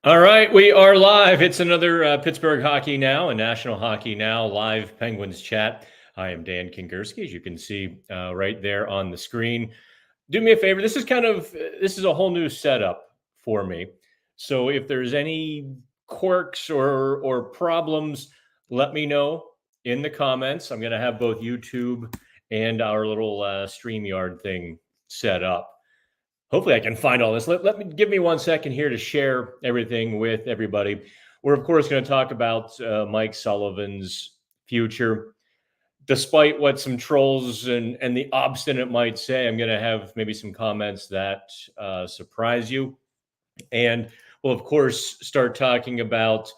All right, we are live. It's another Pittsburgh Hockey Now and National Hockey Now live Penguins chat. I am Dan Kingerski, as you can see right there on the screen. Do me a favor. This is a whole new setup for me. So if there's any quirks or problems, let me know in the comments. I'm going to have both YouTube and our little StreamYard thing set up. Hopefully I can find all this. Let me give me 1 second here to share everything with everybody. We're of course going to talk about Mike Sullivan's future. Despite what some trolls and the obstinate might say, I'm going to have maybe some comments that surprise you. And we'll of course start talking about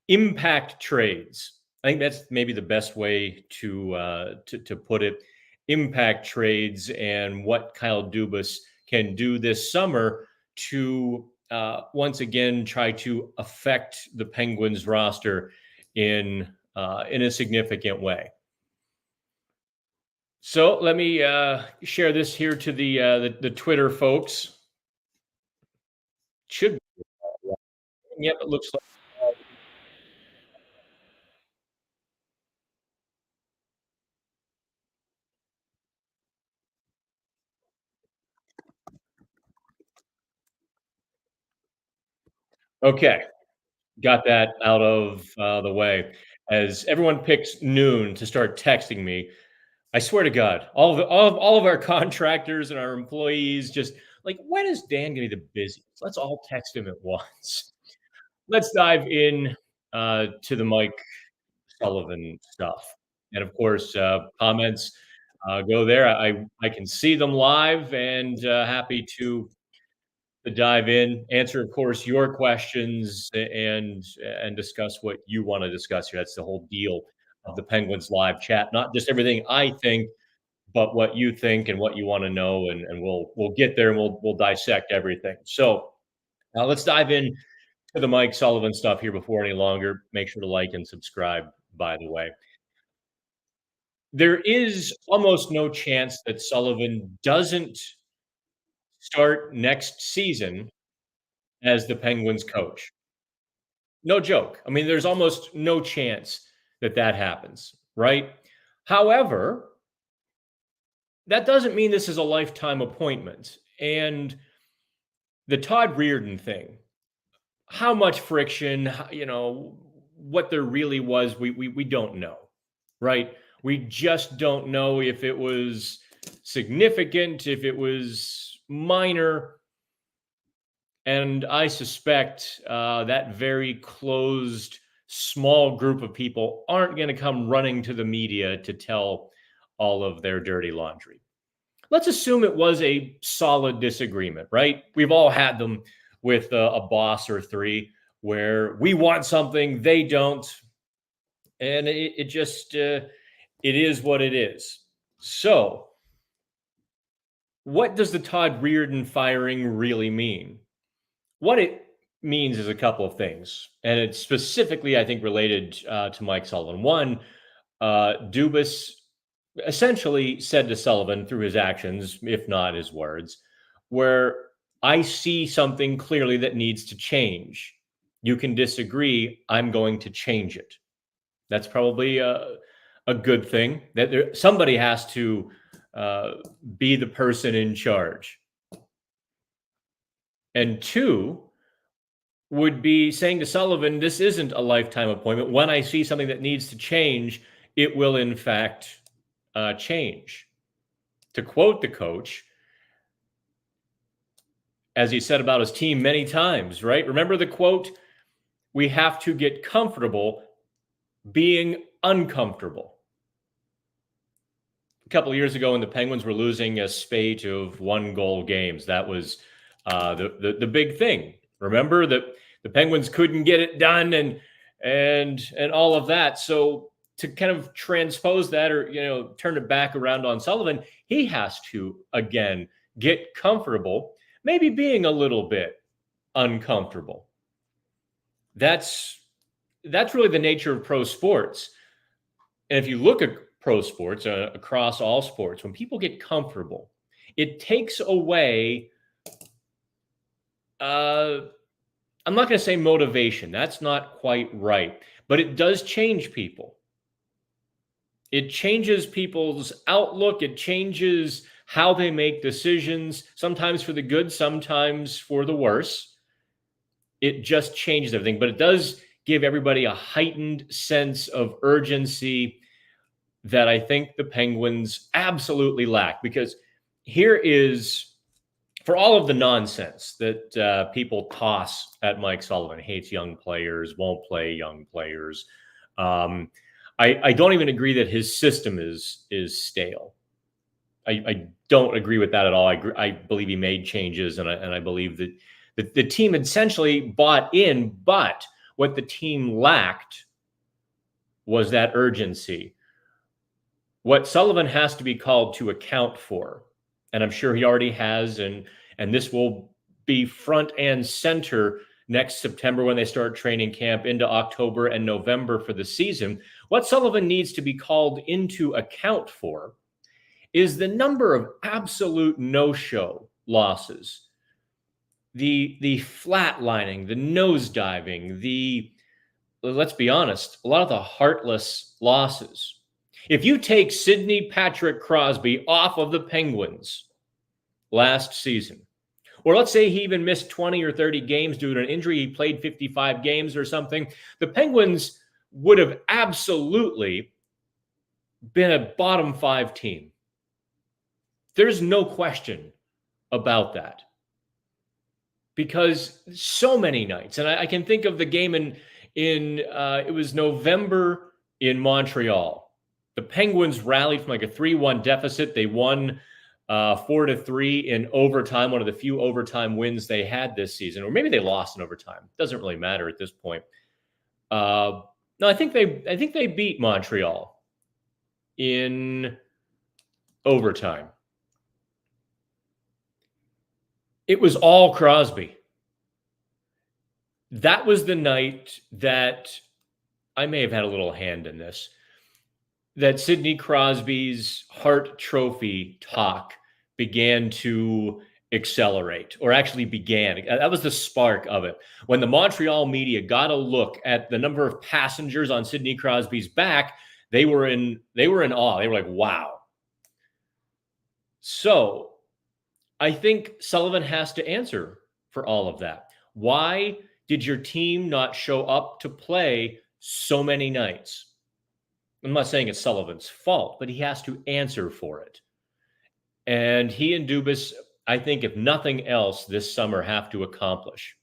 impact trades. I think that's maybe the best way to put it. Impact trades and what Kyle Dubas can do this summer to once again try to affect the Penguins roster in a significant way. So let me share this here to the Twitter folks. Should yep, it looks like. Okay, got that out of the way. As everyone picks noon to start texting me, I swear to God, all of our contractors and our employees just like, when is Dan gonna be the busiest? Let's all text him at once. Let's dive in to the Mike Sullivan stuff, and of course, comments go there. I can see them live, and happy to dive in, answer, of course, your questions, and discuss what you want to discuss here. That's the whole deal of the Penguins live chat, not just everything I think, but what you think and what you want to know, and we'll get there and we'll dissect everything. So now let's dive in to the Mike Sullivan stuff here before any longer. Make sure to like and subscribe, by the way. There is almost no chance that Sullivan doesn't start next season as the Penguins coach. No joke. I mean, there's almost no chance that that happens, right? However, that doesn't mean this is a lifetime appointment. And the Todd Reardon thing, how much friction, what there really was, we don't know, right? We just don't know if it was significant, if it was minor. And I suspect that very closed, small group of people aren't going to come running to the media to tell all of their dirty laundry. Let's assume it was a solid disagreement, right? We've all had them with a boss or three where we want something, they don't. And it just, it is what it is. So, what does the Todd Reardon firing really mean? What it means is a couple of things, and it's specifically, I think, related to Mike Sullivan. One, Dubas essentially said to Sullivan through his actions, if not his words, where I see something clearly that needs to change. You can disagree. I'm going to change it. That's probably a good thing. That somebody has to be the person in charge. And two would be saying to Sullivan, this isn't a lifetime appointment. When I see something that needs to change, it will in fact change. To quote the coach, as he said about his team many times, right? Remember the quote, we have to get comfortable being uncomfortable. A couple of years ago when the Penguins were losing a spate of 1-goal games, that was the big thing. Remember that the Penguins couldn't get it done and all of that. So to kind of transpose that or turn it back around on Sullivan, he has to again get comfortable, maybe being a little bit uncomfortable. That's really the nature of pro sports. And if you look at pro sports across all sports, when people get comfortable, it takes away I'm I'm not going to say motivation. That's not quite right, but it does change people. It changes people's outlook. It changes how they make decisions, sometimes for the good, sometimes for the worse. It just changes everything, but it does give everybody a heightened sense of urgency that I think the Penguins absolutely lack. Because here is, for all of the nonsense that people toss at Mike Sullivan, hates young players, won't play young players. I don't even agree that his system is stale. I don't agree with that at all. I believe he made changes, and I believe that the team essentially bought in, but what the team lacked was that urgency. What Sullivan has to be called to account for, and I'm sure he already has, and this will be front and center next September when they start training camp into October and November for the season. What Sullivan needs to be called into account for is the number of absolute no-show losses, the flatlining, the nosediving, let's be honest, a lot of the heartless losses. If you take Sidney Patrick Crosby off of the Penguins last season, or let's say he even missed 20 or 30 games due to an injury, he played 55 games or something, the Penguins would have absolutely been a bottom 5 team. There's no question about that. Because so many nights, and I can think of the game in it was November in Montreal. The Penguins rallied from like a 3-1 deficit. They won 4-3 in overtime, one of the few overtime wins they had this season, or maybe they lost in overtime. Doesn't really matter at this point. No, I think they beat Montreal in overtime. It was all Crosby. That was the night that I may have had a little hand in this, that Sidney Crosby's Hart Trophy talk began to accelerate, or actually began. That was the spark of it. When the Montreal media got a look at the number of passengers on Sidney Crosby's back, they were in awe. They were like, wow. So I think Sullivan has to answer for all of that. Why did your team not show up to play so many nights? I'm not saying it's Sullivan's fault, but he has to answer for it. And he and Dubas, I think, if nothing else, this summer have to accomplish.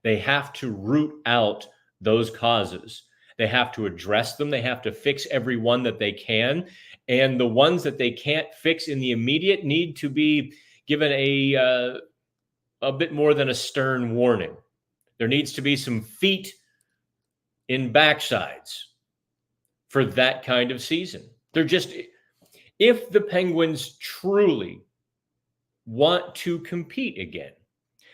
They have to root out those causes. They have to address them. They have to fix every one that they can. And the ones that they can't fix in the immediate need to be given a bit more than a stern warning. There needs to be some feet in backsides for that kind of season. If the Penguins truly want to compete again,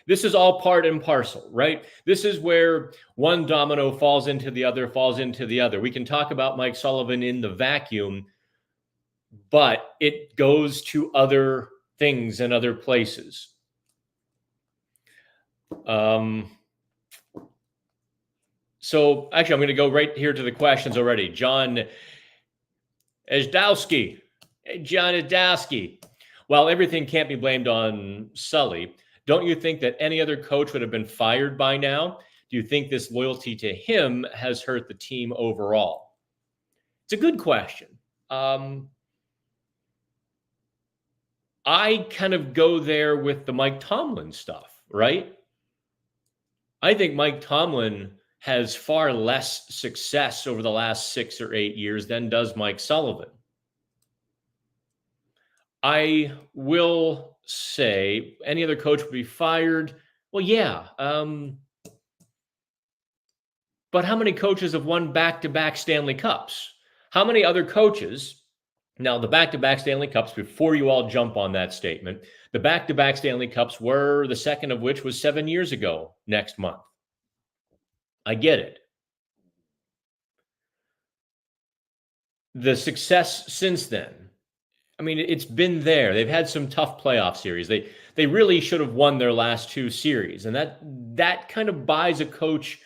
this is all part and parcel, right? This is where one domino falls into the other. We can talk about Mike Sullivan in the vacuum, but it goes to other things and other places. So actually, I'm going to go right here to the questions already. John Ejdowski. Hey, John Ejdowski. While everything can't be blamed on Sully, don't you think that any other coach would have been fired by now? Do you think this loyalty to him has hurt the team overall? It's a good question. I kind of go there with the Mike Tomlin stuff, right? I think Mike Tomlin has far less success over the last 6 or 8 years than does Mike Sullivan. I will say any other coach would be fired. Well, yeah. But how many coaches have won back-to-back Stanley Cups? How many other coaches? Now, the back-to-back Stanley Cups, before you all jump on that statement, the back-to-back Stanley Cups were, the second of which was 7 years ago next month. I get it. The success since then, I mean, it's been there. They've had some tough playoff series. They really should have won their last 2 series, and that that kind of buys a coach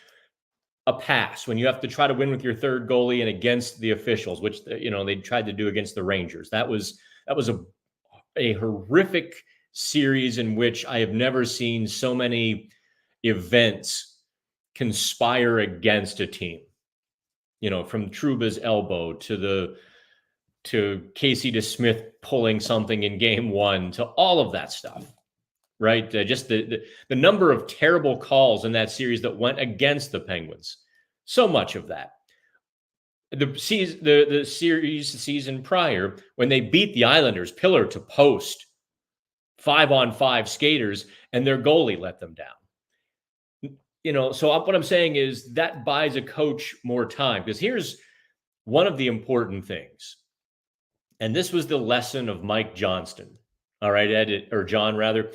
a pass when you have to try to win with your third goalie and against the officials, which they tried to do against the Rangers. That was a horrific series in which I have never seen so many events conspire against a team. From Trouba's elbow to Casey DeSmith pulling something in game one to all of that stuff, right? Just the number of terrible calls in that series that went against the Penguins. So much of that. The season prior, when they beat the Islanders pillar to post, 5-on-5 skaters, and their goalie let them down. So what I'm saying is that buys a coach more time, because here's one of the important things. And this was the lesson of Mike Johnston. All right, Ed, or John, rather.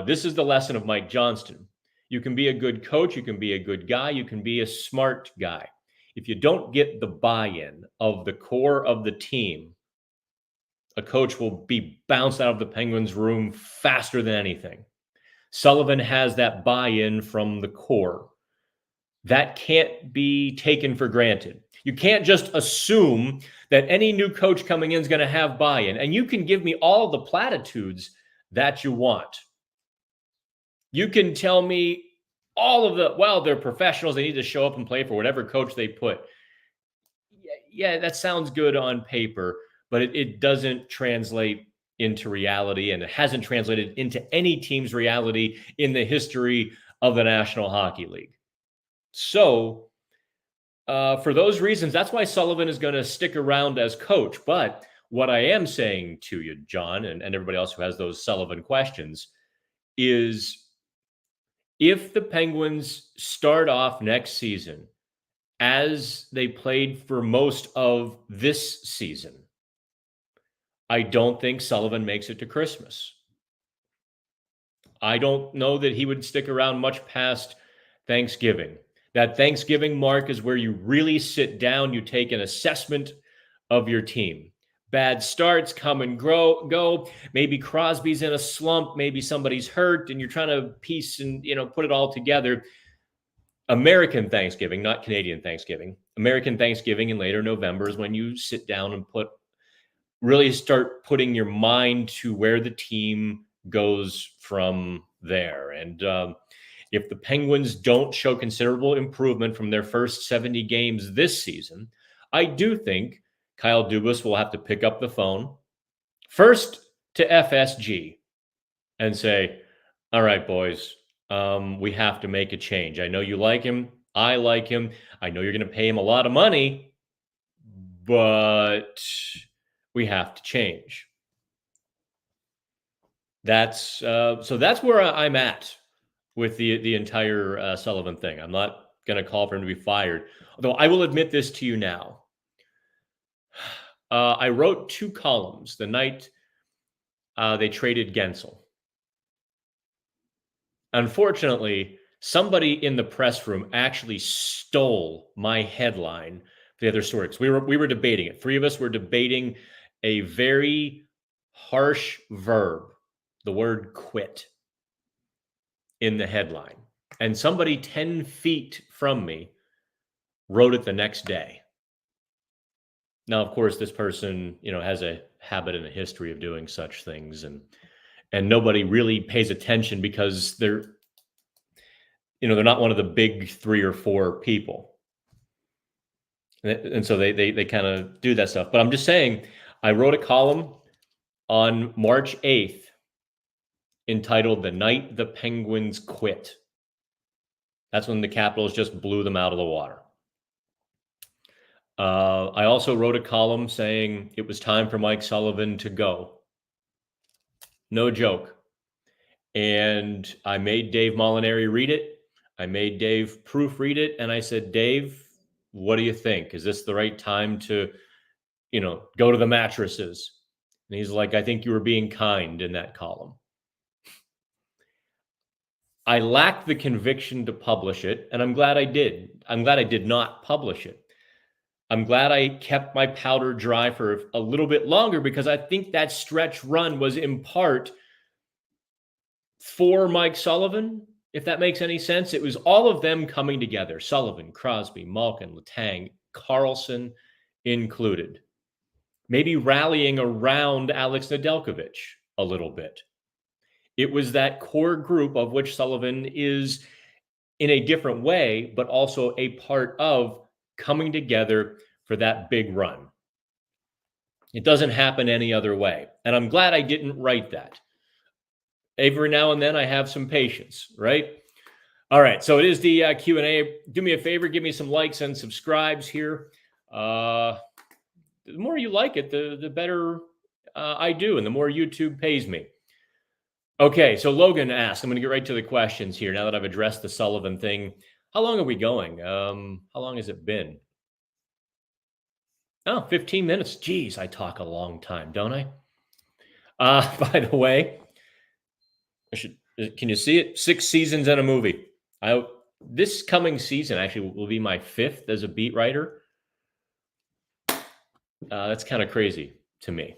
This is the lesson of Mike Johnston. You can be a good coach. You can be a good guy. You can be a smart guy. If you don't get the buy-in of the core of the team, a coach will be bounced out of the Penguins room faster than anything. Sullivan has that buy-in from the core. That can't be taken for granted. You can't just assume that any new coach coming in is going to have buy-in. And you can give me all the platitudes that you want. You can tell me all of they're professionals. They need to show up and play for whatever coach they put. Yeah, that sounds good on paper, but it doesn't translate into reality, and it hasn't translated into any team's reality in the history of the National Hockey League. So for those reasons, that's why Sullivan is going to stick around as coach. But what I am saying to you, John, and everybody else who has those Sullivan questions, is if the Penguins start off next season as they played for most of this season, I don't think Sullivan makes it to Christmas. I don't know that he would stick around much past Thanksgiving. That Thanksgiving mark is where you really sit down, you take an assessment of your team. Bad starts come and go. Maybe Crosby's in a slump. Maybe somebody's hurt, and you're trying to piece and put it all together. American Thanksgiving, not Canadian Thanksgiving. American Thanksgiving in later November is when you sit down and really start putting your mind to where the team goes from there. And if the Penguins don't show considerable improvement from their first 70 games this season, I do think Kyle Dubas will have to pick up the phone first to FSG and say, all right, boys, we have to make a change. I know you like him. I like him. I know you're going to pay him a lot of money, but we have to change. That's where I'm at with the entire Sullivan thing. I'm not going to call for him to be fired, although I will admit this to you now. I wrote 2 columns the night they traded Gensel. Unfortunately, somebody in the press room actually stole my headline for the other story. We were debating it. 3 of us were debating a very harsh verb, the word quit, in the headline. And somebody 10 feet from me wrote it the next day. Now, of course, this person, has a habit and a history of doing such things, and nobody really pays attention because they're not one of the big 3 or 4 people, and so they kind of do that stuff. But I'm just saying, I wrote a column on March 8th entitled "The Night the Penguins Quit." That's when the Capitals just blew them out of the water. I also wrote a column saying it was time for Mike Sullivan to go. No joke. And I made Dave Molinari read it. I made Dave proofread it. And I said, Dave, what do you think? Is this the right time to, go to the mattresses? And he's like, I think you were being kind in that column. I lacked the conviction to publish it, and I'm glad I did. I'm glad I did not publish it. I'm glad I kept my powder dry for a little bit longer, because I think that stretch run was in part for Mike Sullivan, if that makes any sense. It was all of them coming together: Sullivan, Crosby, Malkin, Letang, Carlson included. Maybe rallying around Alex Nedeljkovic a little bit. It was that core group of which Sullivan is in a different way, but also a part of coming together for that big run. It doesn't happen any other way. And I'm glad I didn't write that. Every now and then I have some patience, right? All right, so it is the Q&A. Do me a favor, give me some likes and subscribes here. The more you like it, the better I do, and the more YouTube pays me. Okay, so Logan asked, I'm going to get right to the questions here now that I've addressed the Sullivan thing. How long are we going? How long has it been? Oh, 15 minutes. Geez, I talk a long time, don't I? By the way, can you see it? 6 seasons and a movie. This coming season actually will be my 5th as a beat writer. That's kind of crazy to me.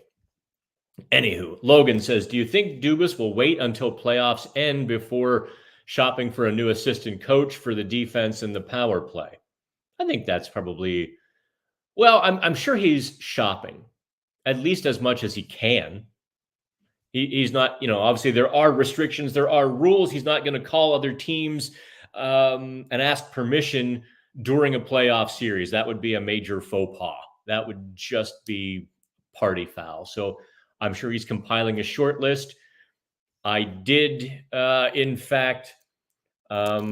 Anywho, Logan says, do you think Dubas will wait until playoffs end before shopping for a new assistant coach for the defense and the power play? I think that's probably, well, I'm sure he's shopping at least as much as he can. He's not, obviously there are restrictions, there are rules. He's not going to call other teams and ask permission during a playoff series. That would be a major faux pas. That would just be party foul. So I'm sure he's compiling a short list. I did, in fact, let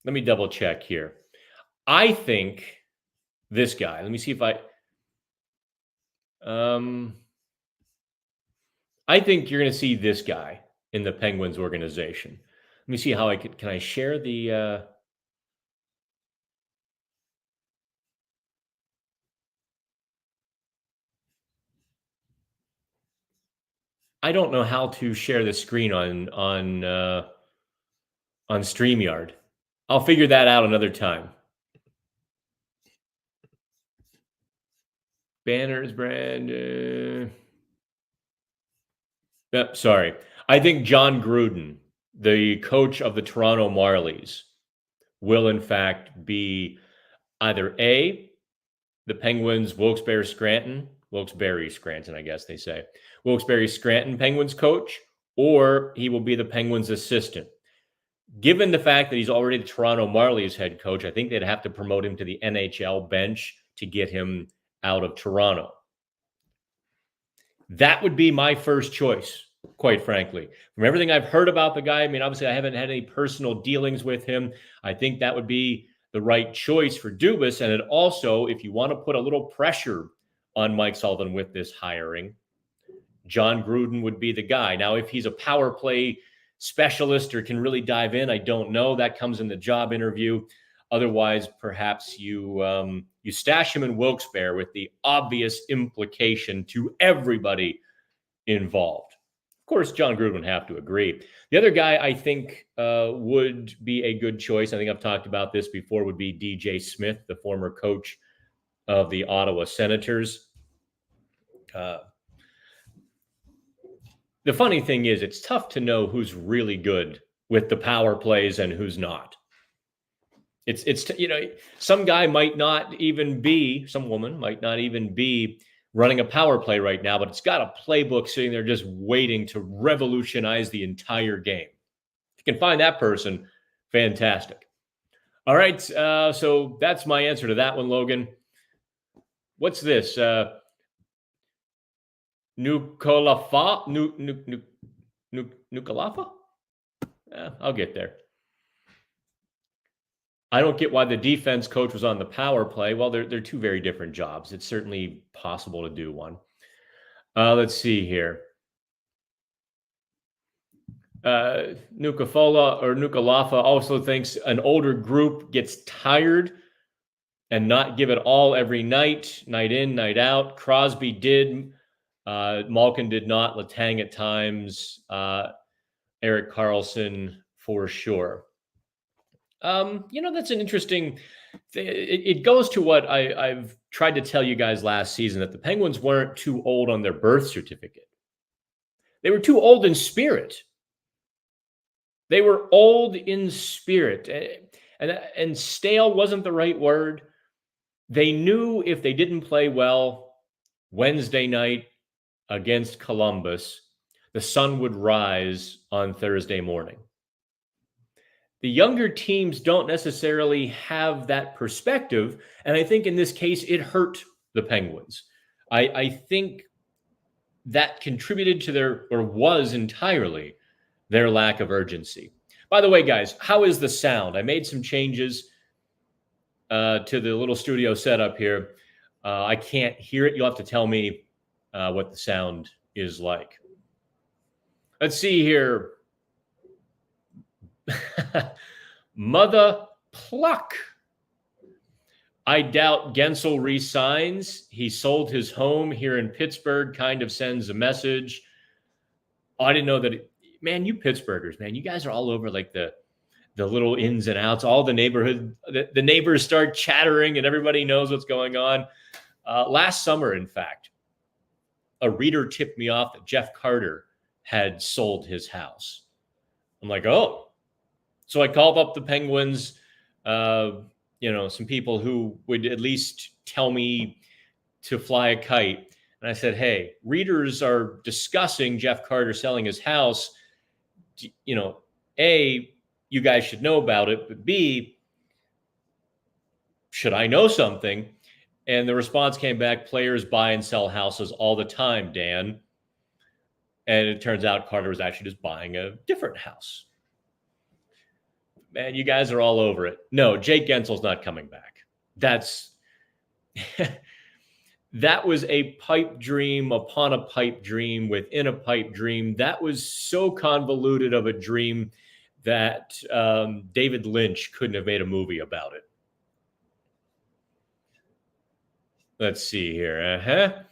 me double check here. I think this guy, let me see if I think you're going to see this guy in the Penguins organization. Let me see how can I share the, I don't know how to share the screen on StreamYard. I'll figure that out another time. Banners brand. Yep, sorry. I think John Gruden, the coach of the Toronto Marlies, will in fact be either A, the Penguins Wilkes-Barre Scranton, I guess they say, Wilkes-Barre Scranton Penguins coach, or he will be the Penguins assistant. Given the fact that he's already the Toronto Marlies head coach, I think they'd have to promote him to the NHL bench to get him out of Toronto. That would be my first choice, quite frankly. From everything I've heard about the guy, I mean, obviously I haven't had any personal dealings with him. I think that would be the right choice for Dubas. And it also, if you want to put a little pressure on Mike Sullivan with this hiring, John Gruden would be the guy. Now, if he's a power play specialist or can really dive in, I don't know. That comes in the job interview. Otherwise, perhaps you stash him in Wilkes-Barre with the obvious implication to everybody involved. Of course, John Gruden would have to agree. The other guy I think would be a good choice, I think I've talked about this before, would be DJ Smith, the former coach of the Ottawa Senators. The funny thing is, it's tough to know who's really good with the power plays and who's not. It's some guy might not even be, some woman might not even be running a power play right now, but it's got a playbook sitting there just waiting to revolutionize the entire game. If you can find that person, fantastic. All right, so that's my answer to that one, Logan. What's this? Nukalafa? Nukalafa? I'll get there. I don't get why the defense coach was on the power play. Well, they're two very different jobs. It's certainly possible to do one. Let's see here. Nukalafa also thinks an older group gets tired and not give it all every night in, night out. Crosby did. Malkin did not. Letang at times. Erik Karlsson for sure. That's an interesting thing. It goes to what I've tried to tell you guys last season, that the Penguins weren't too old on their birth certificate. They were too old in spirit. They were old in spirit, and stale wasn't the right word. They knew if they didn't play well Wednesday night against Columbus, the sun would rise on Thursday morning. The younger teams don't necessarily have that perspective. And I think in this case, it hurt the Penguins. I think that contributed to their, or was entirely their lack of urgency. By the way, guys, how is the sound? I made some changes to the little studio setup here. I can't hear it. You'll have to tell me what the sound is like. Let's see here. Mother pluck. I doubt Gensel resigns. He sold his home here in Pittsburgh, kind of sends a message. Oh, I didn't know that. Man, you Pittsburghers, man, you guys are all over like the little ins and outs. All the neighborhood, the neighbors start chattering and everybody knows what's going on. Last summer, in fact, a reader tipped me off that Jeff Carter had sold his house. I'm like, oh. So I called up the Penguins, some people who would at least tell me to fly a kite. And I said, hey, readers are discussing Jeff Carter selling his house. A, you guys should know about it, but B, should I know something? And the response came back, players buy and sell houses all the time, Dan. And it turns out Carter was actually just buying a different house. Man, you guys are all over it. No, Jake Gensel's not coming back. That was a pipe dream upon a pipe dream within a pipe dream. That was so convoluted of a dream that David Lynch couldn't have made a movie about it. Let's see here.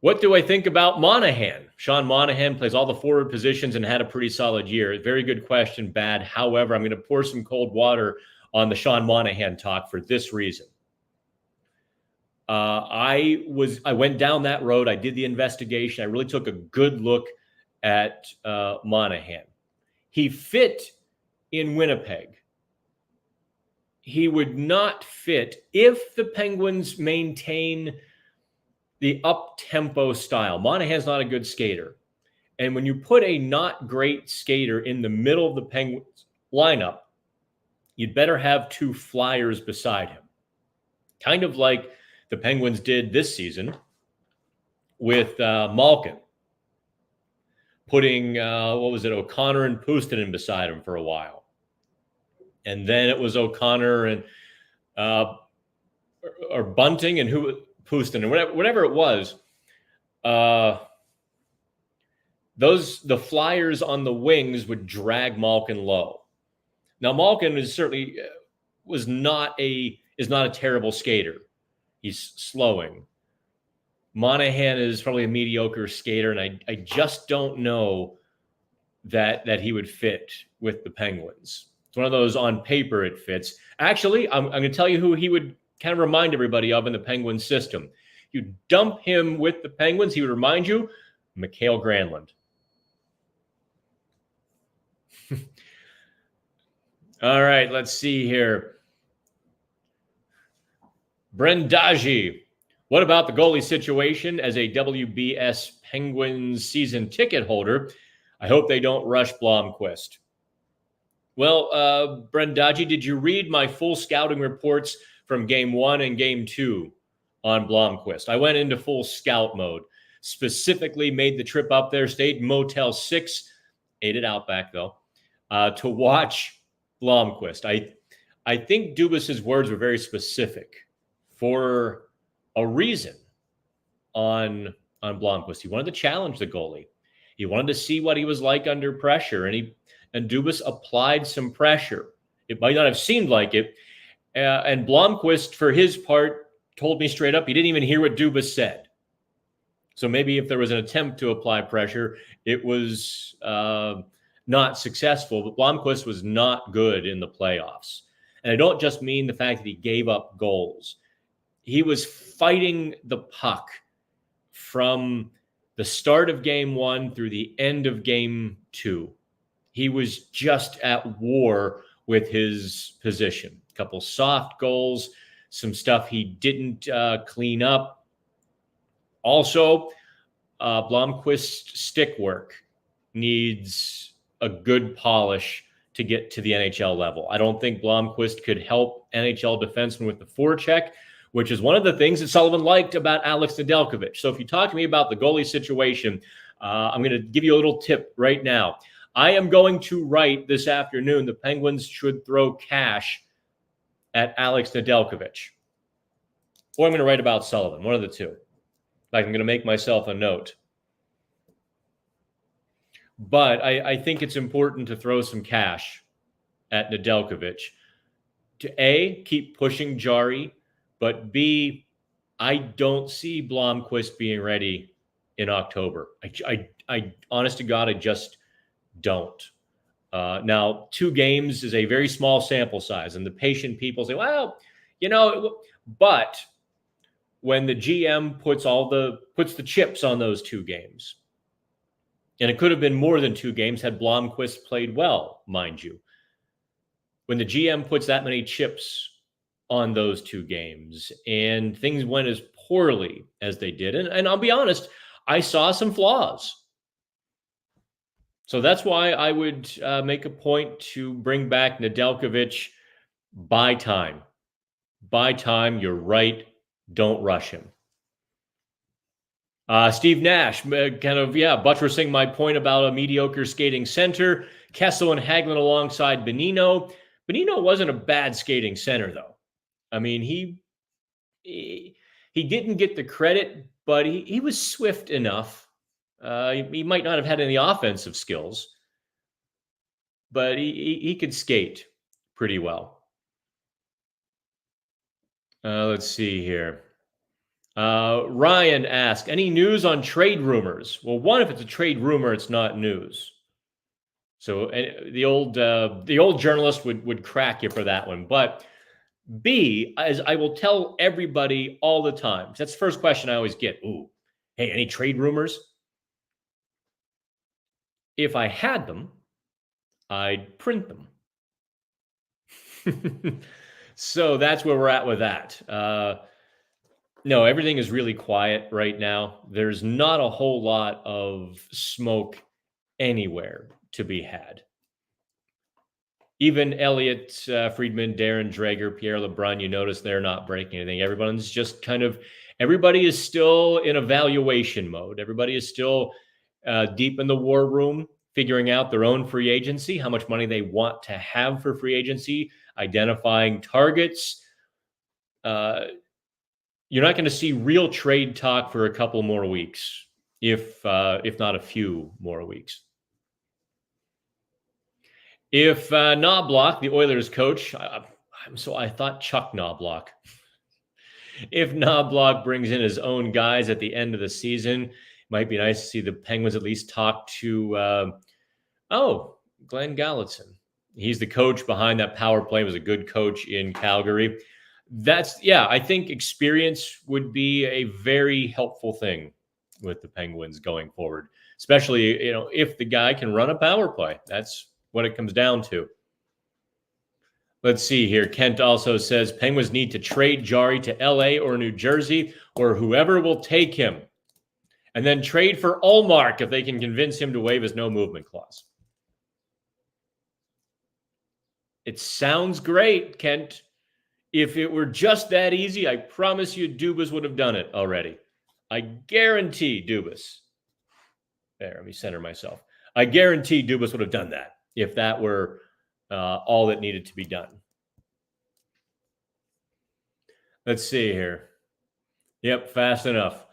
What do I think about Monahan? Sean Monahan plays all the forward positions and had a pretty solid year. Very good question, Bad. However, I'm going to pour some cold water on the Sean Monahan talk for this reason. I went down that road. I did the investigation. I really took a good look at Monahan. He fit in Winnipeg. He would not fit if the Penguins maintain the up-tempo style. Monahan's not a good skater. And when you put a not great skater in the middle of the Penguins lineup, you'd better have two flyers beside him. Kind of like the Penguins did this season with Malkin. Putting, O'Connor and Puustinen beside him for a while. And then it was O'Connor and or Bunting and Puustinen, whatever it was. The flyers on the wings would drag Malkin low. Now Malkin is not a terrible skater. He's slowing. Monahan is probably a mediocre skater, and I just don't know that he would fit with the Penguins. It's one of those on paper it fits. Actually, I'm going to tell you who he would kind of remind everybody of in the Penguins system. You dump him with the Penguins, he would remind you, Mikael Granlund. All right, let's see here. Brendaji, what about the goalie situation as a WBS Penguins season ticket holder? I hope they don't rush Blomqvist. Well, Brendaji, did you read my full scouting reports from Game 1 and Game 2 on Blomqvist? I went into full scout mode, specifically made the trip up there, stayed in Motel 6, ate at Outback though, to watch Blomqvist. I think Dubas's words were very specific for a reason on Blomqvist. He wanted to challenge the goalie. He wanted to see what he was like under pressure, and Dubas applied some pressure. It might not have seemed like it. And Blomqvist, for his part, told me straight up he didn't even hear what Dubas said. So maybe if there was an attempt to apply pressure, it was not successful. But Blomqvist was not good in the playoffs. And I don't just mean the fact that he gave up goals. He was fighting the puck from the start of Game 1 through the end of Game 2. he was just at war with his position. A couple soft goals, some stuff he didn't clean up. Also, Blomqvist's stick work needs a good polish to get to the NHL level. I don't think Blomqvist could help NHL defensemen with the forecheck, which is one of the things that Sullivan liked about Alex Nedeljkovic. So if you talk to me about the goalie situation, I'm going to give you a little tip right now. I am going to write this afternoon, the Penguins should throw cash at Alex Nedeljkovic. Or I'm going to write about Sullivan, one of the two. Like, I'm going to make myself a note. But I think it's important to throw some cash at Nedeljkovic to A, keep pushing Jarry, but B, I don't see Blomqvist being ready in October. I honest to God, I just don't. Now, 2 games is a very small sample size, and the patient people say, well, but when the GM puts the chips on those 2 games, and it could have been more than 2 games had Blomqvist played well, mind you. When the GM puts that many chips on those 2 games and things went as poorly as they did, and I'll be honest, I saw some flaws. So that's why I would make a point to bring back Nedeljkovic. Buy time. Buy time. You're right. Don't rush him. Steve Nash, buttressing my point about a mediocre skating center. Kessel and Hagelin alongside Bonino. Bonino wasn't a bad skating center, though. I mean, he didn't get the credit, but he was swift enough. He might not have had any offensive skills, but he could skate pretty well. Let's see here. Ryan asked, any news on trade rumors? Well, one, if it's a trade rumor, it's not news. So the old journalist would crack you for that one. But B, as I will tell everybody all the time, that's the first question I always get. Ooh, hey, any trade rumors? If I had them, I'd print them. So that's where we're at with that. No, everything is really quiet right now. There's not a whole lot of smoke anywhere to be had. Even Elliot Friedman, Darren Dreger, Pierre LeBrun, you notice they're not breaking anything. Everybody is still in evaluation mode. Everybody is still deep in the war room, figuring out their own free agency, how much money they want to have for free agency, identifying targets. You're not going to see real trade talk for a couple more weeks, if not a few more weeks. If Knobloch, the Oilers coach, I thought Chuck Knobloch. If Knobloch brings in his own guys at the end of the season, it might be nice to see the Penguins at least talk to, Glenn Gallatin. He's the coach behind that power play, was a good coach in Calgary. I think experience would be a very helpful thing with the Penguins going forward, especially, if the guy can run a power play. That's what it comes down to. Let's see here. Kent also says Penguins need to trade Jarry to LA or New Jersey or whoever will take him, and then trade for Ullmark if they can convince him to waive his no movement clause. It sounds great, Kent. If it were just that easy, I promise you Dubas would have done it already. I guarantee Dubas. There, let me center myself. I guarantee Dubas would have done that if that were all that needed to be done. Let's see here. Yep, fast enough.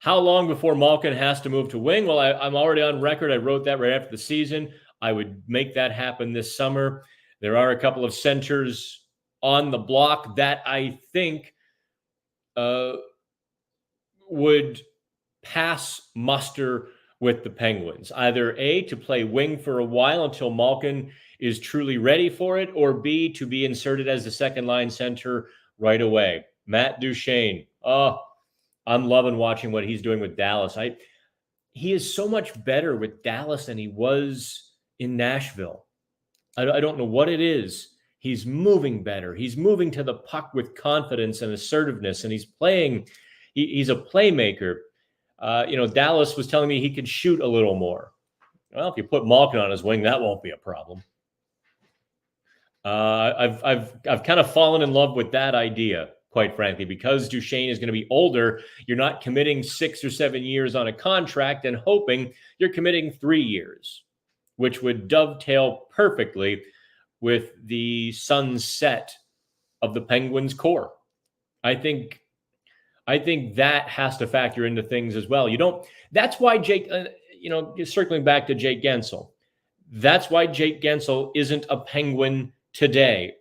How long before Malkin has to move to wing? Well, I'm already on record. I wrote that right after the season. I would make that happen this summer. There are a couple of centers on the block that I think would pass muster with the Penguins. Either A, to play wing for a while until Malkin is truly ready for it, or B, to be inserted as the second line center right away. Matt Duchene. Oh, I'm loving watching what he's doing with Dallas. He is so much better with Dallas than he was in Nashville. I don't know what it is. He's moving better. He's moving to the puck with confidence and assertiveness, and he's playing. He's a playmaker. Dallas was telling me he could shoot a little more. Well, if you put Malkin on his wing, that won't be a problem. I've kind of fallen in love with that idea, quite frankly, because Duchesne is going to be older. You're not committing 6 or 7 years on a contract and hoping. You're committing 3 years, which would dovetail perfectly with the sunset of the Penguins core. I think that has to factor into things as well. That's why Jake, circling back to Jake Gensel, that's why Jake Gensel isn't a Penguin today,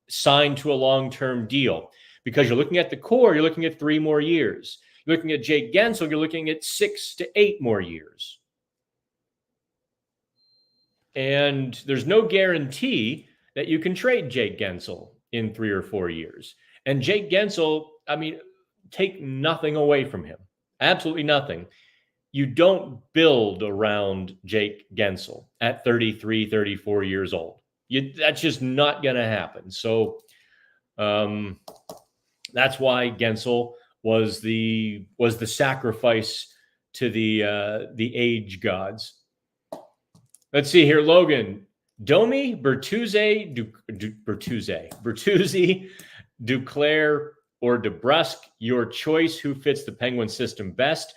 signed to a long-term deal, because you're looking at the core, you're looking at 3 more years. You're looking at Jake Gensel, you're looking at 6 to 8 more years. And there's no guarantee that you can trade Jake Gensel in 3 or 4 years. And Jake Gensel, take nothing away from him. Absolutely nothing. You don't build around Jake Gensel at 33, 34 years old. That's just not going to happen. So that's why Gensel was the sacrifice to the age gods. Let's see here, Logan. Domi, Bertuzzi, Duclair, or DeBrusk, your choice. Who fits the Penguin system best?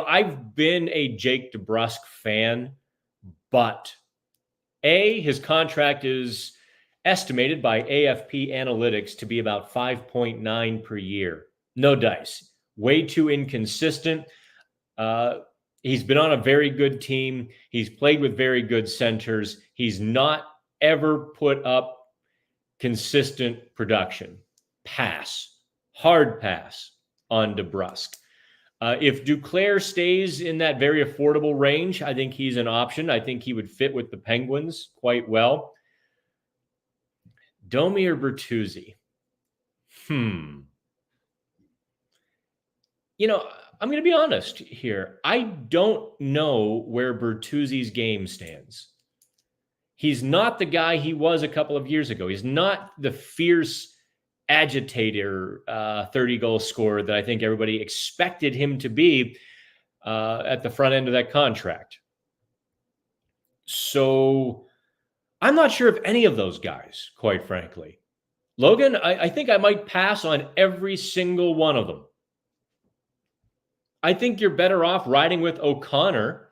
I've been a Jake DeBrusk fan, but his contract is estimated by AFP Analytics to be about 5.9 per year. No dice. Way too inconsistent. He's been on a very good team. He's played with very good centers. He's not ever put up consistent production. Pass. Hard pass on DeBrusk. If Duclair stays in that very affordable range, I think he's an option. I think he would fit with the Penguins quite well. Domi or Bertuzzi? I'm going to be honest here. I don't know where Bertuzzi's game stands. He's not the guy he was a couple of years ago. He's not the fierce agitator, 30-goal scorer that I think everybody expected him to be at the front end of that contract. So I'm not sure of any of those guys, quite frankly. Logan, I think I might pass on every single one of them. I think you're better off riding with O'Connor.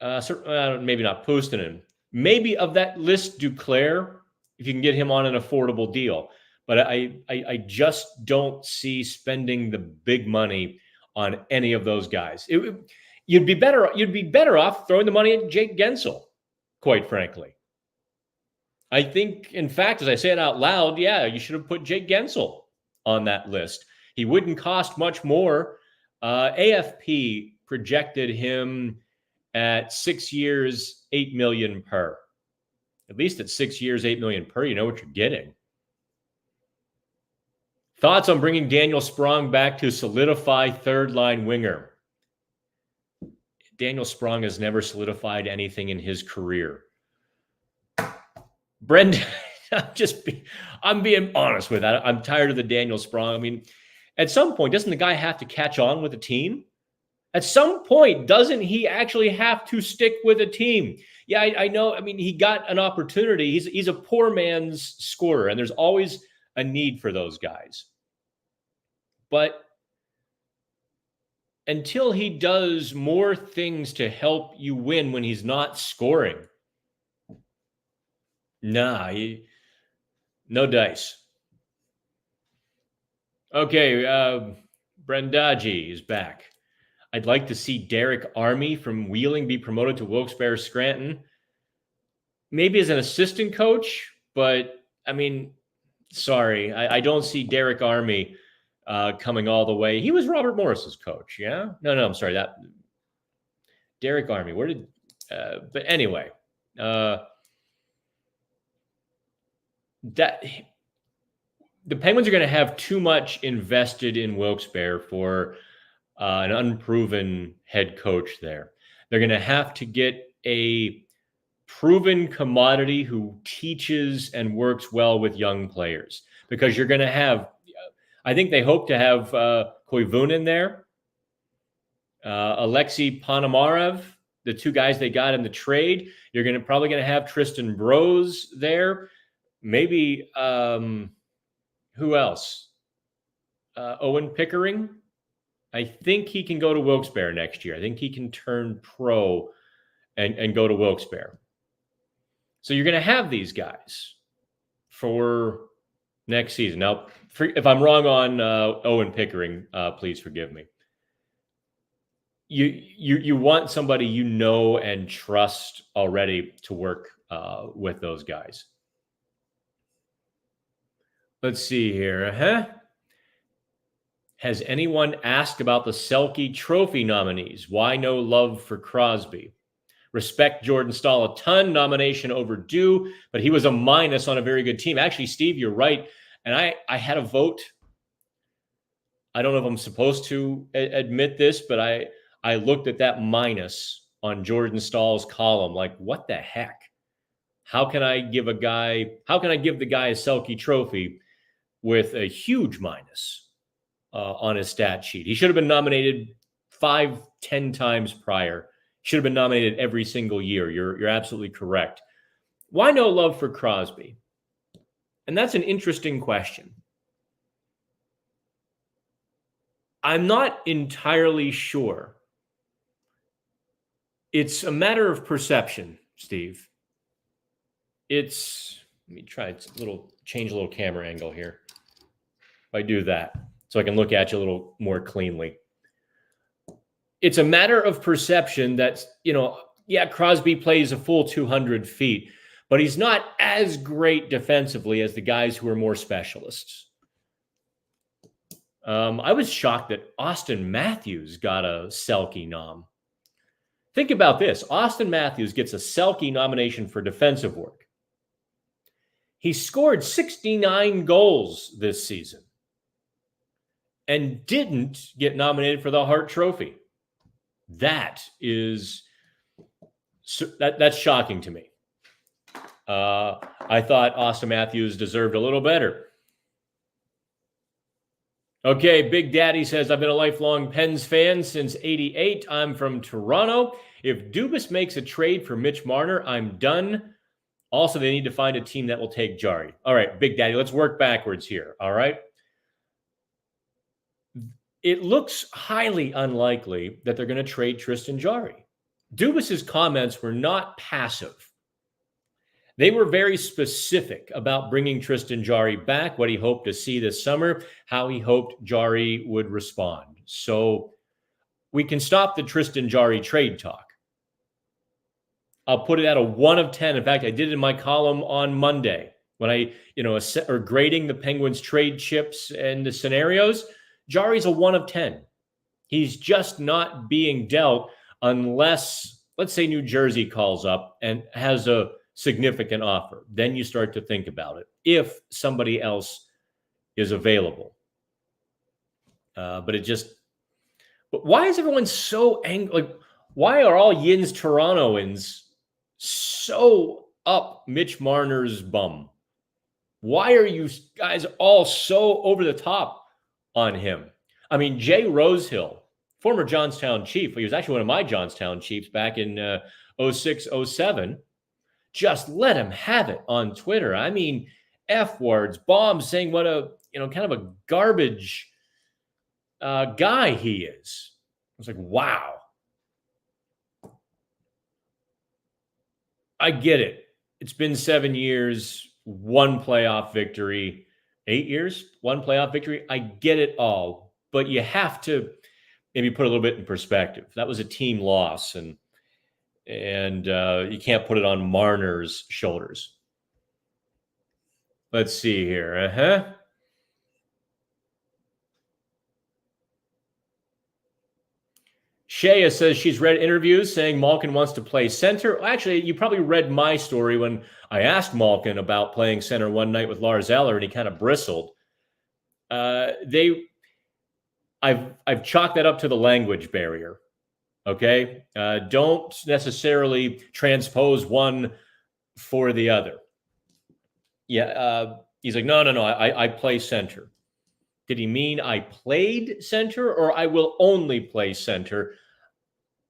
Maybe not Puustinen. Maybe of that list, Duclair, if you can get him on an affordable deal. But I just don't see spending the big money on any of those guys. You'd be better off throwing the money at Jake Gensel, quite frankly. I think, in fact, as I say it out loud, you should have put Jake Gensel on that list. He wouldn't cost much more. AFP projected him at 6 years, $8 million per. At least at 6 years, $8 million per, you know what you're getting. Thoughts on bringing Daniel Sprong back to solidify third-line winger? Daniel Sprong has never solidified anything in his career. Brendan, I'm being honest with that. I'm tired of the Daniel Sprong. At some point, doesn't the guy have to catch on with a team? At some point, doesn't he actually have to stick with a team? Yeah, I know. He got an opportunity. He's a poor man's scorer, and there's always a need for those guys. But until he does more things to help you win when he's not scoring, no dice. Okay, Brendaji is back. I'd like to see Derek Army from Wheeling be promoted to Wilkes-Barre Scranton. Maybe as an assistant coach, but sorry, I don't see Derek Army coming all the way. He was Robert Morris's coach, yeah? No, I'm sorry. That Derek Army. Where did? But anyway, that the Penguins are going to have too much invested in Wilkes-Barre for an unproven head coach there. They're going to have to get a proven commodity who teaches and works well with young players, because you're going to have, I think they hope to have Koivunen there, Alexei Ponomarev, the two guys they got in the trade. You're probably going to have Tristan Brose there. Maybe who else? Owen Pickering. I think he can go to Wilkes-Barre next year. I think he can turn pro and go to Wilkes-Barre. So you're going to have these guys for next season. Now, if I'm wrong on Owen Pickering, please forgive me. You want somebody you know and trust already to work with those guys. Let's see here. Has anyone asked about the Selke Trophy nominees? Why no love for Crosby? Respect Jordan Staal a ton. Nomination overdue, but he was a minus on a very good team. Actually, Steve, you're right. And I had a vote. I don't know if I'm supposed to admit this, but I looked at that minus on Jordan Staal's column like, what the heck? How can I give the guy a Selke Trophy with a huge minus on his stat sheet? He should have been nominated 5-10 times prior. Should have been nominated every single year. You're absolutely correct. Why no love for Crosby? And that's an interesting question. I'm not entirely sure. It's a matter of perception, Steve. Let me try change a little camera angle here. If I do that, so I can look at you a little more cleanly. It's a matter of perception that, Crosby plays a full 200 feet, but he's not as great defensively as the guys who are more specialists. I was shocked that Auston Matthews got a Selke nom. Think about this. Auston Matthews gets a Selke nomination for defensive work. He scored 69 goals this season and didn't get nominated for the Hart Trophy. That's shocking to me. I thought Auston Matthews deserved a little better. Okay, Big Daddy says, I've been a lifelong Pens fan since '88. I'm from Toronto. If Dubas makes a trade for Mitch Marner, I'm done. Also, they need to find a team that will take Jarry. All right, Big Daddy, let's work backwards here, all right? It looks highly unlikely that they're going to trade Tristan Jarry. Dubas's comments were not passive. They were very specific about bringing Tristan Jarry back, what he hoped to see this summer, how he hoped Jarry would respond. So we can stop the Tristan Jarry trade talk. I'll put it at a 1 of 10. In fact, I did it in my column on Monday when I, grading the Penguins trade chips and the scenarios. Jarry's a 1 of 10. He's just not being dealt unless, let's say, New Jersey calls up and has a significant offer. Then you start to think about it if somebody else is available. But why is everyone so angry? Like, why are all Yins Torontoans so up Mitch Marner's bum? Why are you guys all so over the top on him? I mean, Jay Rosehill, former Johnstown Chief, he was actually one of my Johnstown Chiefs back in 06, 07, just let him have it on Twitter. I mean, F words, bombs, saying what a, kind of a garbage guy he is. I was like, wow. I get it. It's been 7 years, 1 playoff victory, 8 years, 1 playoff victory. I get it all, but you have to maybe put a little bit in perspective. That was a team loss, and you can't put it on Marner's shoulders. Let's see here. Shea says she's read interviews saying Malkin wants to play center. Actually, you probably read my story when I asked Malkin about playing center one night with Lars Eller, and he kind of bristled. I've chalked that up to the language barrier. Okay. Don't necessarily transpose one for the other. Yeah. He's like, no. I play center. Did he mean I played center or I will only play center?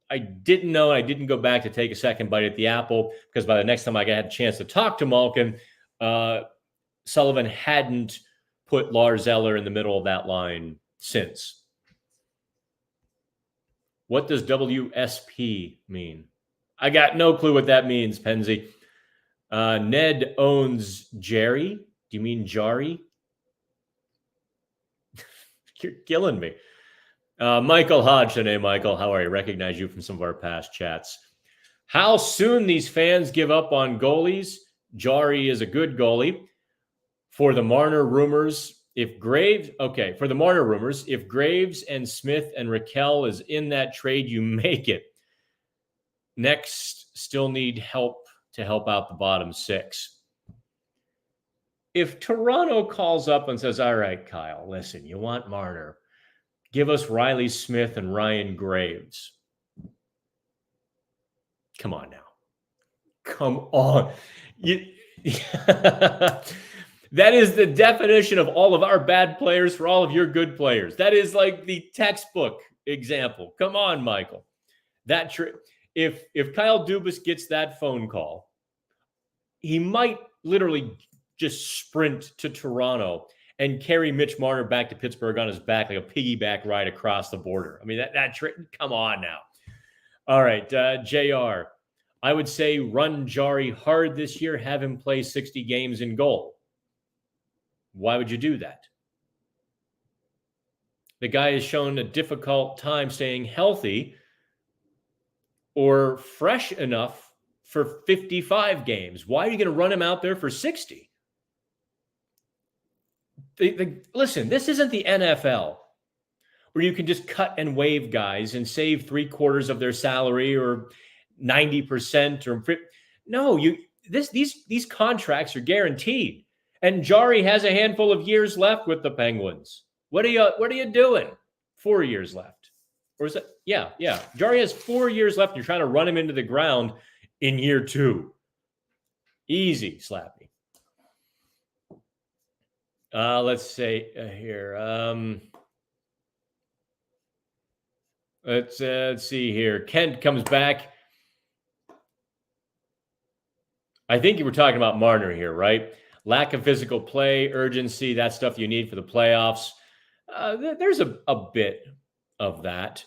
I didn't know. I didn't go back to take a second bite at the apple because by the next time I had a chance to talk to Malkin, Sullivan hadn't put Lars Eller in the middle of that line since. What does WSP mean? I got no clue what that means, Penzi. Ned owns Jerry. Do you mean Jarry? You're killing me. Michael Hodgson. Hey, Michael. How are you? Recognize you from some of our past chats. How soon these fans give up on goalies? Jarry is a good goalie. For the Marner rumors, if Graves and Smith and Raquel is in that trade, you make it. Next, still need help to help out the bottom six. If Toronto calls up and says, all right, Kyle, listen, you want Marner, give us Riley Smith and Ryan Graves. Come on now. Come on. That is the definition of all of our bad players for all of your good players. That is like the textbook example. Come on, Michael. If Kyle Dubas gets that phone call, he might literally just sprint to Toronto and carry Mitch Marner back to Pittsburgh on his back like a piggyback ride across the border. I mean, come on now. All right, JR. I would say run Jarry hard this year, have him play 60 games in goal. Why would you do that? The guy has shown a difficult time staying healthy or fresh enough for 55 games. Why are you going to run him out there for 60? Listen, this isn't the NFL where you can just cut and waive guys and save 3/4 of their salary or 90% or no, these contracts are guaranteed. And Jarry has a handful of years left with the Penguins. What are you doing? 4 years left. Or is it? Yeah. Jarry has 4 years left. You're trying to run him into the ground in year 2. Easy, Slappy. Let's say here. Let's see here. Kent comes back. I think you were talking about Marner here, right? Lack of physical play, urgency, that stuff you need for the playoffs. There's a bit of that.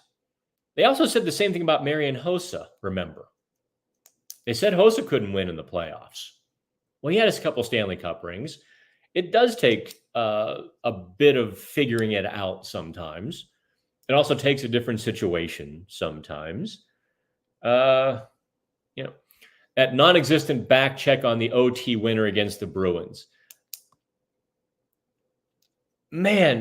They also said the same thing about Marian Hossa, remember. They said Hossa couldn't win in the playoffs. Well, he had a couple Stanley Cup rings. It does take a bit of figuring it out sometimes. It also takes a different situation sometimes. That non-existent back check on the OT winner against the Bruins. Man,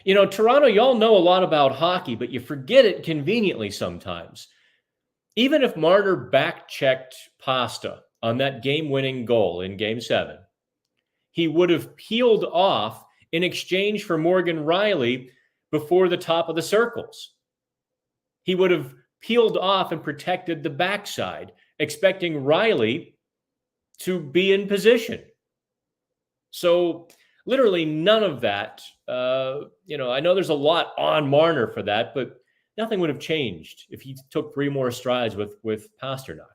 Toronto, y'all know a lot about hockey, but you forget it conveniently sometimes. Even if Marner back-checked Pasta on that game-winning goal in Game 7, he would have peeled off in exchange for Morgan Rielly before the top of the circles. He would have peeled off and protected the backside, expecting Rielly to be in position. So literally none of that. I know there's a lot on Marner for that, but nothing would have changed if he took 3 more strides with Pasternak.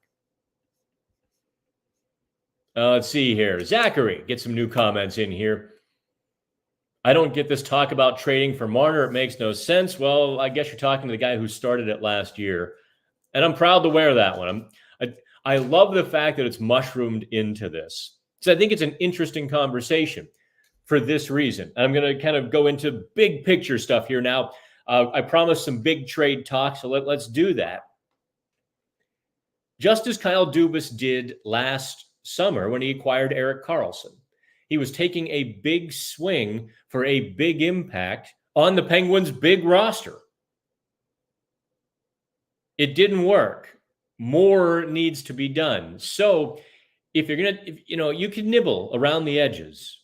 Let's see here. Zachary, get some new comments in here. I don't get this talk about trading for Marner. It makes no sense. Well, I guess you're talking to the guy who started it last year. And I'm proud to wear that one. I love the fact that it's mushroomed into this. So I think it's an interesting conversation for this reason. I'm going to kind of go into big picture stuff here now. I promised some big trade talk, so let's do that. Just as Kyle Dubas did last summer when he acquired Erik Karlsson. He was taking a big swing for a big impact on the Penguins' big roster. It didn't work. More needs to be done. So if you're going to, you can nibble around the edges.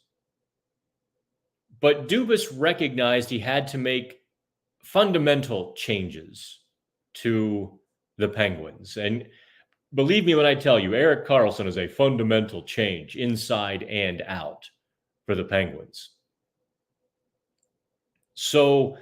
But Dubas recognized he had to make fundamental changes to the Penguins. And believe me when I tell you, Erik Karlsson is a fundamental change inside and out for the Penguins. So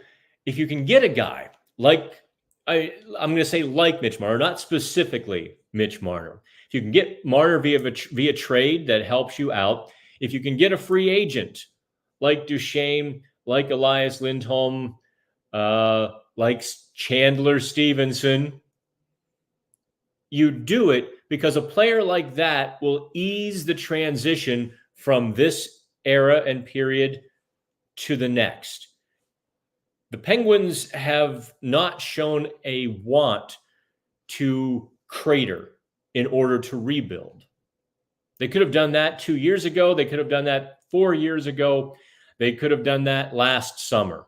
if you can get a guy like, I'm going to say like Mitch Marner, not specifically Mitch Marner. If you can get Marner via trade that helps you out, if you can get a free agent like Duchesne, like Elias Lindholm, like Chandler Stevenson, you do it because a player like that will ease the transition from this era and period to the next. The Penguins have not shown a want to crater in order to rebuild. They could have done that 2 years ago. They could have done that 4 years ago. They could have done that last summer.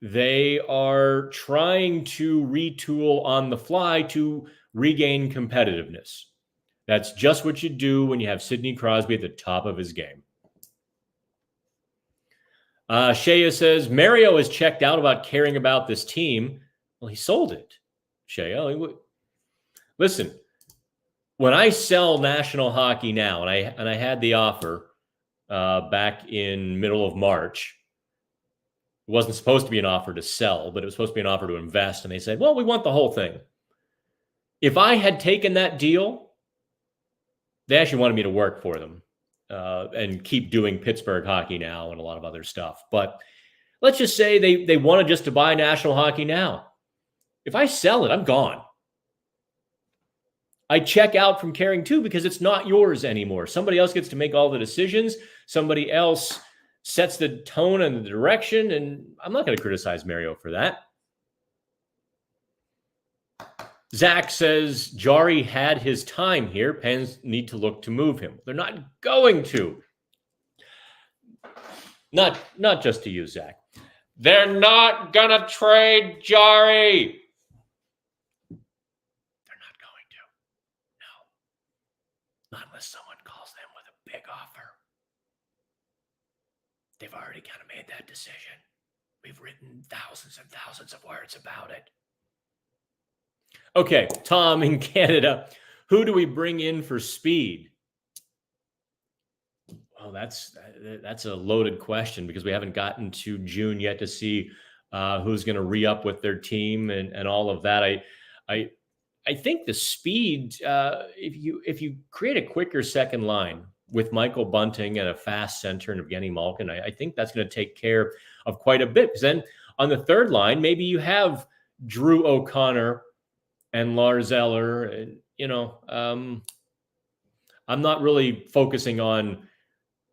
They are trying to retool on the fly to regain competitiveness. That's just what you do when you have Sidney Crosby at the top of his game. Shea says, Mario is checked out about caring about this team. Well, he sold it, Shea. Listen, when I sell National Hockey Now, and I had the offer back in middle of March, it wasn't supposed to be an offer to sell, but it was supposed to be an offer to invest. And they said, well, we want the whole thing. If I had taken that deal, they actually wanted me to work for them and keep doing Pittsburgh Hockey Now and a lot of other stuff. But let's just say they wanted just to buy National Hockey Now. If I sell it, I'm gone. I check out from caring too because it's not yours anymore. Somebody else gets to make all the decisions. Somebody else sets the tone and the direction, and I'm not going to criticize Mario for that. Zach says, Jarry had his time here. Pens need to look to move him. They're not going to. Not just to you, Zach. They're not going to trade Jarry. They're not going to. No. Not unless someone calls them with a big offer. They've already kind of made that decision. We've written thousands and thousands of words about it. Okay, Tom in Canada. Who do we bring in for speed? Well, that's a loaded question because we haven't gotten to June yet to see who's going to re-up with their team and all of that. I think the speed, if you create a quicker second line with Michael Bunting and a fast center and Evgeny Malkin, I think that's going to take care of quite a bit. Because then on the third line, maybe you have Drew O'Connor and Lars Eller. And, I'm not really focusing on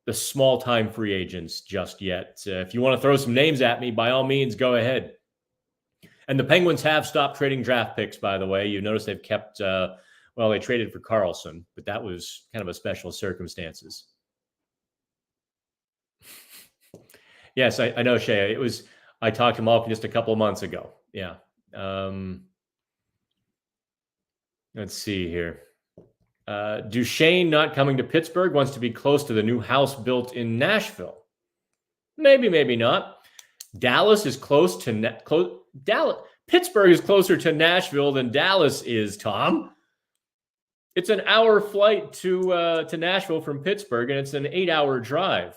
the small-time free agents just yet. If you want to throw some names at me, by all means, go ahead. And the Penguins have stopped trading draft picks, by the way. You notice they've kept, they traded for Karlsson, but that was kind of a special circumstances. Yes, I know, Shea. I talked to Malkin just a couple of months ago. Yeah. Let's see here. Duchesne not coming to Pittsburgh, wants to be close to the new house built in Nashville. Maybe, maybe not. Dallas is close to Pittsburgh is closer to Nashville than Dallas is, Tom. It's an hour flight to Nashville from Pittsburgh, and it's an 8-hour drive.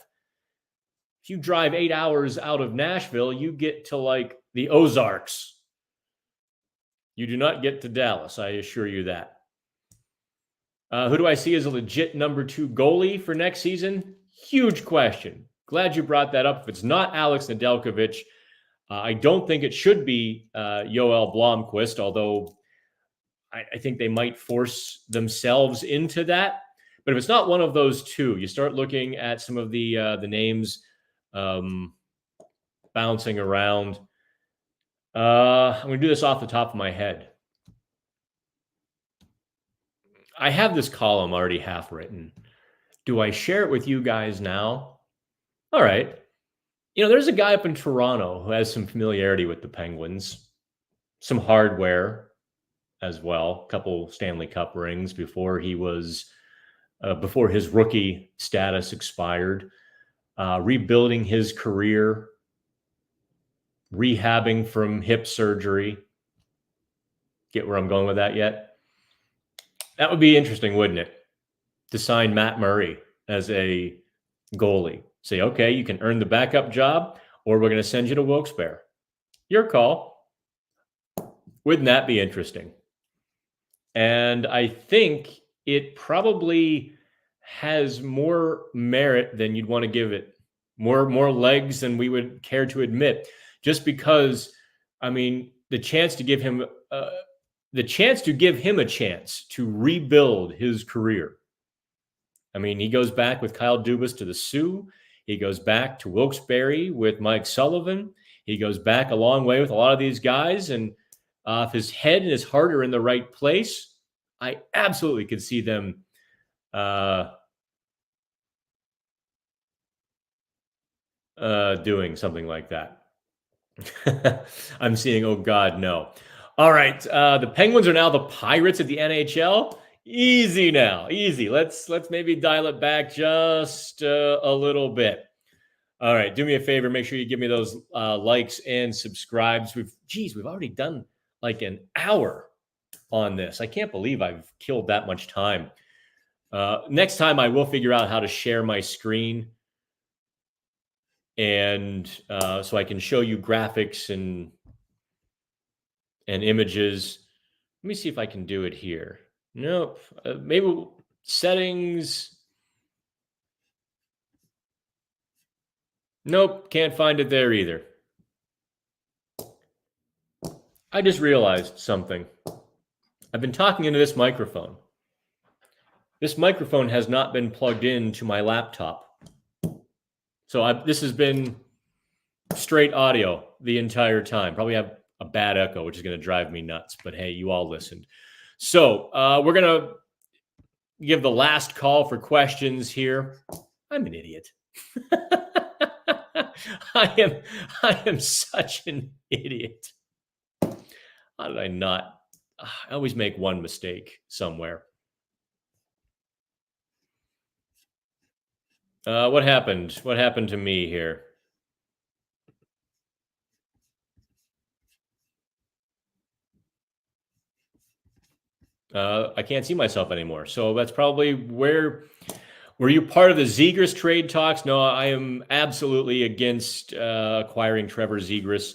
If you drive 8 hours out of Nashville, you get to like the Ozarks. You do not get to Dallas, I assure you that. Who do I see as a legit number 2 goalie for next season? Huge question. Glad you brought that up. If it's not Alex Nedeljkovic, I don't think it should be Yoel Blomqvist, although I think they might force themselves into that. But if it's not one of those two, you start looking at some of the names bouncing around. I'm going to do this off the top of my head. I have this column already half written. Do I share it with you guys now? All right. There's a guy up in Toronto who has some familiarity with the Penguins, some hardware as well, a couple Stanley Cup rings before his rookie status expired, rebuilding his career, rehabbing from hip surgery. get where I'm going with that yet? That would be interesting, wouldn't it? To sign Matt Murray as a goalie. Say, okay, you can earn the backup job, or we're going to send you to Wilkes-Barre. Your call. Wouldn't that be interesting? And I think it probably has more merit than you'd want to give it, more legs than we would care to admit, just because, I mean, the chance to give him a chance to rebuild his career. I mean, he goes back with Kyle Dubas to the Sioux. He goes back to Wilkes-Barre with Mike Sullivan. He goes back a long way with a lot of these guys. And if his head and his heart are in the right place, I absolutely could see them doing something like that. I'm seeing, oh God, no. All right, the Penguins are now the Pirates of the NHL. Easy now, easy. Let's maybe dial it back just a little bit. All right, do me a favor. Make sure you give me those likes and subscribes. We've already done like an hour on this. I can't believe I've killed that much time. Next time, I will figure out how to share my screen, and so I can show you graphics and images. Let me see if I can do it here. Nope. Maybe settings. Nope. Can't find it there either. I just realized something. I've been talking into this microphone. This microphone has not been plugged into my laptop. So this has been straight audio the entire time. Probably have a bad echo, which is going to drive me nuts. But hey, you all listened. So we're going to give the last call for questions here. I'm an idiot. I am such an idiot. How did I not? I always make one mistake somewhere. What happened? What happened to me here? I can't see myself anymore. So that's probably where. Were you part of the Zegras trade talks? No, I am absolutely against acquiring Trevor Zegras.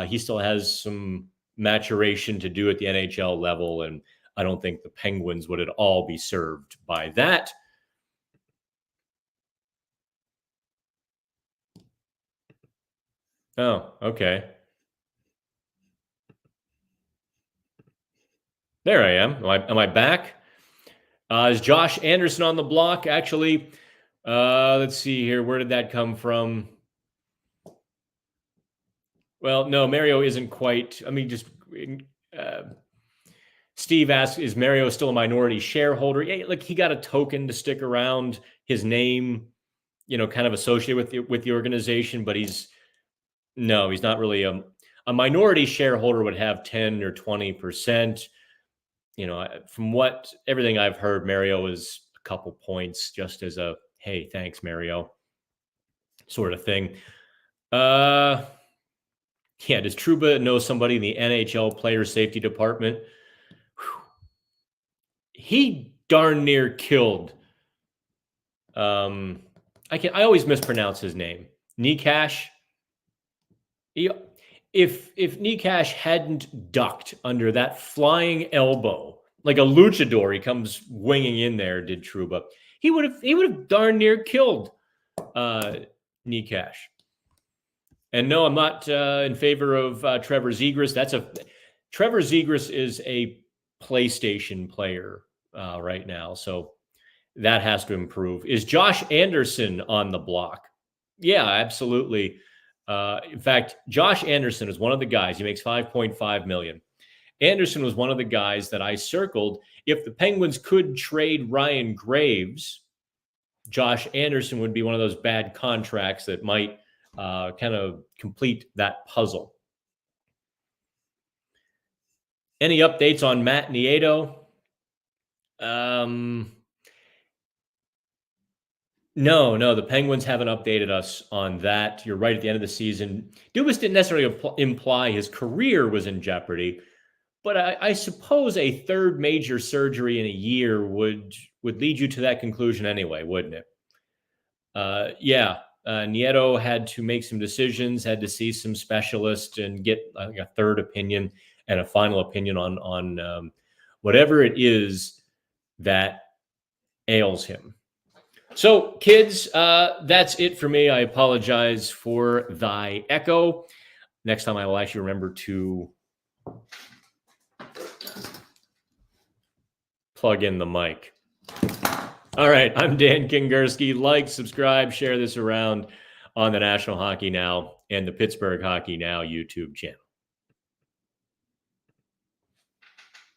He still has some maturation to do at the NHL level, and I don't think the Penguins would at all be served by that. Oh, okay. There I am. Am I back? Is Josh Anderson on the block? Actually, let's see here. Where did that come from? Well, no, Mario isn't quite. I mean, just Steve asks, is Mario still a minority shareholder? Yeah, like he got a token to stick around. His name, kind of associated with the organization, but he's not really a minority shareholder. Would have 10 or 20%. From everything I've heard, Mario is a couple points just as a, hey, thanks, Mario, sort of thing. Yeah, does Trouba know somebody in the NHL player safety department? Whew. He darn near killed. I always mispronounce his name. Nikash. If Nikash hadn't ducked under that flying elbow, like a luchador, he comes winging in there, did Trouba. He would have darn near killed Nikash. And no, I'm not in favor of Trevor Zegras. Trevor Zegras is a PlayStation player right now, so that has to improve. Is Josh Anderson on the block? Yeah, absolutely. In fact, Josh Anderson is one of the guys. He makes $5.5 million. Anderson was one of the guys that I circled. If the Penguins could trade Ryan Graves, Josh Anderson would be one of those bad contracts that might kind of complete that puzzle. Any updates on Matt Nieto? No, the Penguins haven't updated us on that. You're right, at the end of the season. Dubas didn't necessarily imply his career was in jeopardy, but I suppose a third major surgery in a year would lead you to that conclusion anyway, wouldn't it? Yeah, Nieto had to make some decisions, had to see some specialists and get like a third opinion and a final opinion on whatever it is that ails him. So, kids, that's it for me. I apologize for thy echo. Next time, I will actually remember to plug in the mic. All right, I'm Dan Kingerski. Like, subscribe, share this around on the National Hockey Now and the Pittsburgh Hockey Now YouTube channel.